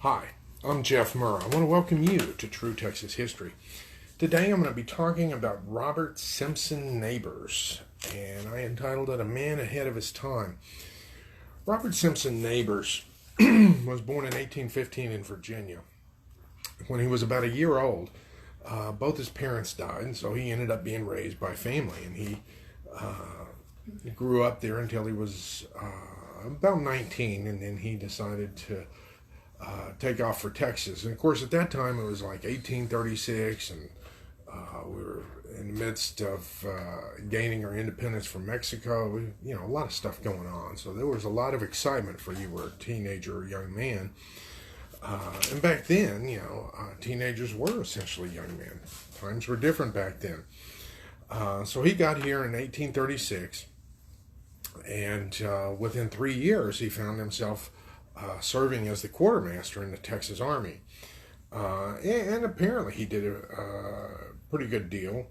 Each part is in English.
Hi, I'm Jeff Murr. I want to welcome you to True Texas History. Today I'm going to be talking about Robert Simpson Neighbors, and I entitled it A Man Ahead of His Time. Robert Simpson Neighbors was born in 1815 in Virginia. When he was about a year old, both his parents died, and so he ended up being raised by family, and he grew up there until he was about 19, and then he decided to take off for Texas. And of course, at that time, it was like 1836, and we were in the midst of gaining our independence from Mexico. A lot of stuff going on. So there was a lot of excitement for you were a teenager or young man. And back then, teenagers were essentially young men. Times were different back then. So he got here in 1836, and within 3 years, he found himself serving as the quartermaster in the Texas Army. And apparently he did a pretty good deal.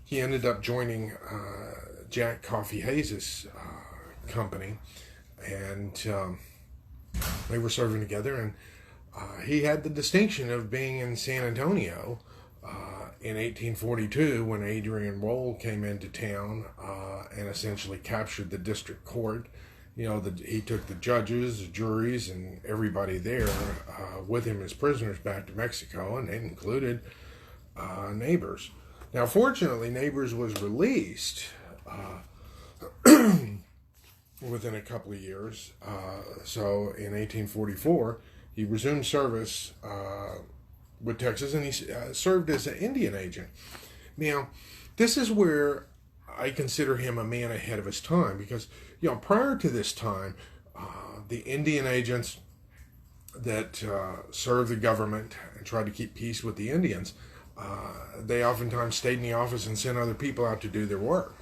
He ended up joining Jack Coffee Hayes' company, and they were serving together, and he had the distinction of being in San Antonio in 1842 when Adrian Roll came into town and essentially captured the district court. He took the judges, the juries, and everybody there with him as prisoners back to Mexico, and it included Neighbors. Now, fortunately, Neighbors was released within a couple of years. So in 1844, he resumed service with Texas, and he served as an Indian agent. Now, this is where I consider him a man ahead of his time, because prior to this time, the Indian agents that served the government and tried to keep peace with the Indians, they oftentimes stayed in the office and sent other people out to do their work.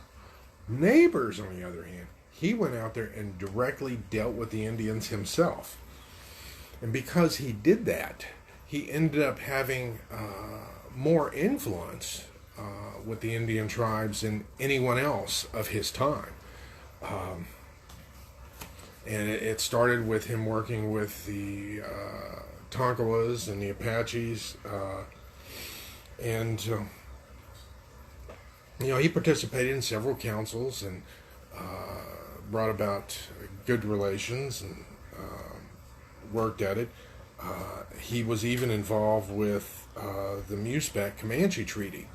Neighbors, on the other hand, he went out there and directly dealt with the Indians himself. And because he did that, he ended up having more influence with the Indian tribes than anyone else of his time. And it started with him working with the Tonkawas and the Apaches, and he participated in several councils and brought about good relations and worked at it. He was even involved with the Musback Comanche Treaty.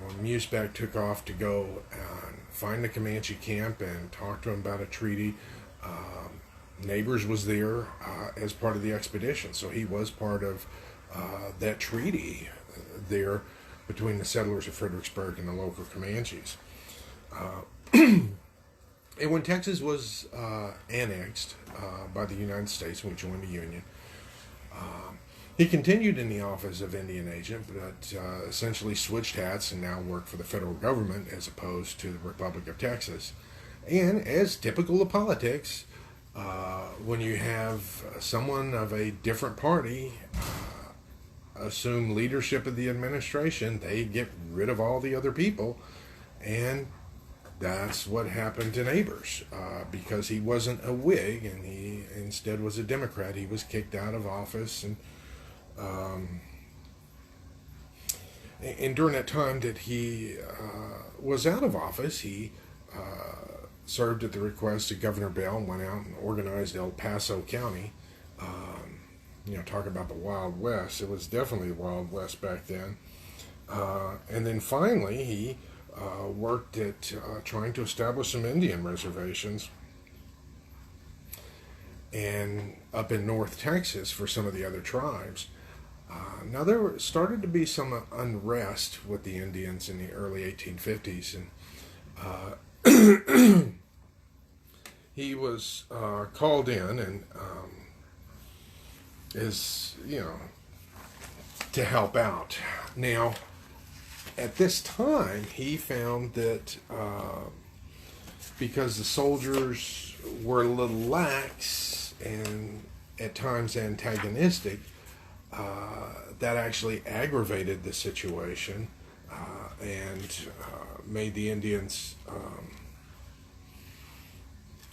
When Musback took off to go and find the Comanche camp and talk to him about a treaty, Neighbors was there as part of the expedition. So he was part of that treaty there between the settlers of Fredericksburg and the local Comanches. And when Texas was annexed by the United States, when we joined the Union, he continued in the office of Indian agent, but essentially switched hats and now worked for the federal government as opposed to the Republic of Texas. And as typical of politics, when you have someone of a different party assume leadership of the administration, they get rid of all the other people, and that's what happened to Neighbors. Because he wasn't a Whig and he instead was a Democrat, he was kicked out of office, and during that time that he was out of office, he served at the request of Governor Bell and went out and organized El Paso County. Talk about the Wild West. It was definitely the Wild West back then. And then finally, he worked at trying to establish some Indian reservations and up in North Texas for some of the other tribes. Now, there started to be some unrest with the Indians in the early 1850s, and he was called in and to help out. Now, at this time, he found that because the soldiers were a little lax and at times antagonistic, that actually aggravated the situation and made the Indians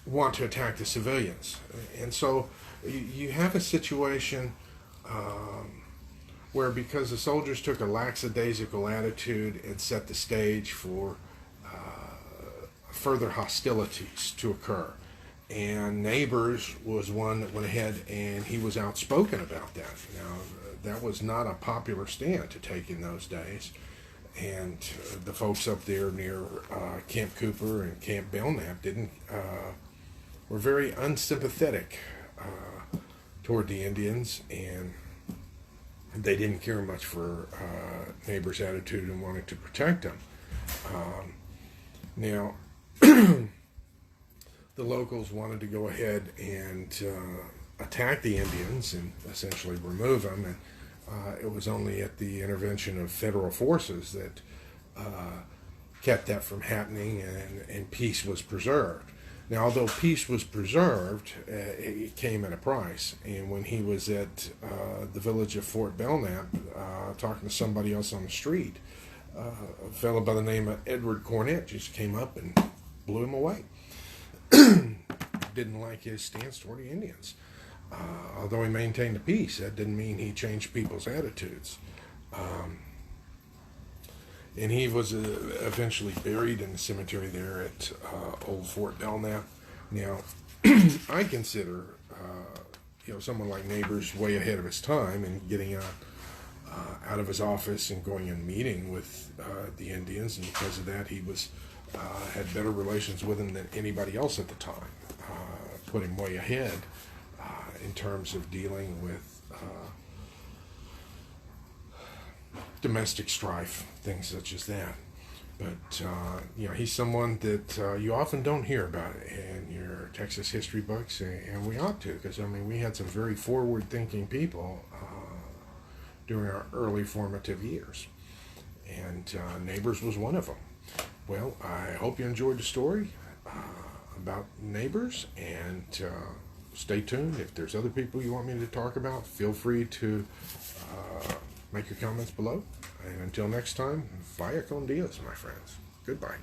want to attack the civilians. And so you have a situation where, because the soldiers took a lackadaisical attitude and set the stage for further hostilities to occur. And Neighbors was one that went ahead and he was outspoken about that. Now, that was not a popular stand to take in those days. And the folks up there near Camp Cooper and Camp Belknap were very unsympathetic toward the Indians, and they didn't care much for Neighbors' attitude and wanted to protect them. Now, the locals wanted to go ahead and attack the Indians and essentially remove them, and it was only at the intervention of federal forces that kept that from happening, and peace was preserved. Now, although peace was preserved, it came at a price. And when he was at the village of Fort Belknap talking to somebody else on the street, a fellow by the name of Edward Cornett just came up and blew him away. Didn't like his stance toward the Indians. Although he maintained the peace, that didn't mean he changed people's attitudes. And he was eventually buried in the cemetery there at Old Fort Belknap. Now, I consider someone like Neighbors way ahead of his time and getting out of his office and going and meeting with the Indians, and because of that, he had better relations with them than anybody else at the time. Put him way ahead in terms of dealing with domestic strife, things such as that. But he's someone that you often don't hear about in your Texas history books, and we ought to, because we had some very forward-thinking people during our early formative years, and Neighbors was one of them. Well, I hope you enjoyed the story about Neighbors, and stay tuned. If there's other people you want me to talk about, feel free to make your comments below. And until next time, vaya con Dios, my friends. Goodbye.